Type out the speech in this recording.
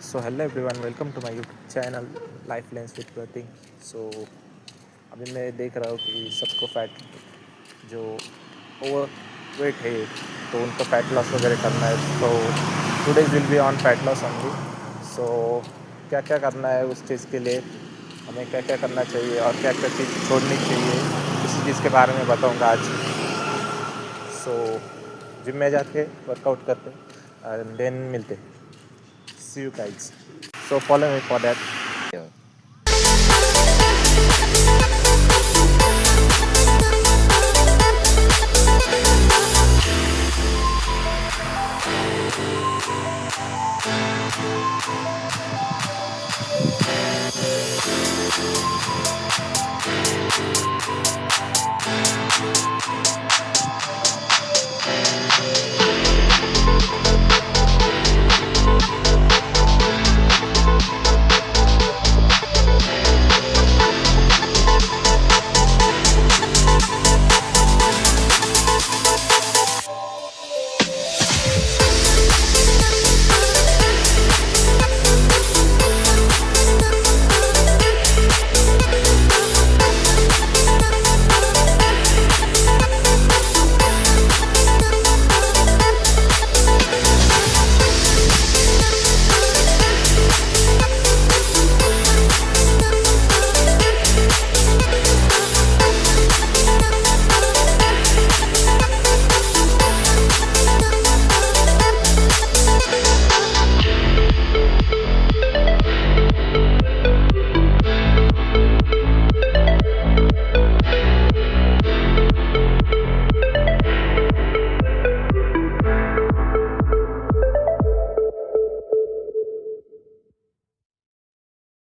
So hello everyone, welcome to my YouTube channel Life Lens with Prateek. So अभी मैं देख रहा हूँ कि सबको फैट जो ओवर वेट है तो उनको फैट लॉस वगैरह करना है। तो today's will be on fat loss only. So क्या क्या करना है उस चीज़ के लिए, हमें क्या क्या करना चाहिए और क्या क्या चीज़ छोड़नी चाहिए, इसी चीज़ के बारे में बताऊँगा आज। सो जिम में जाके वर्कआउट करते एंड देन मिलते। See you guys. So follow me for that. Yeah.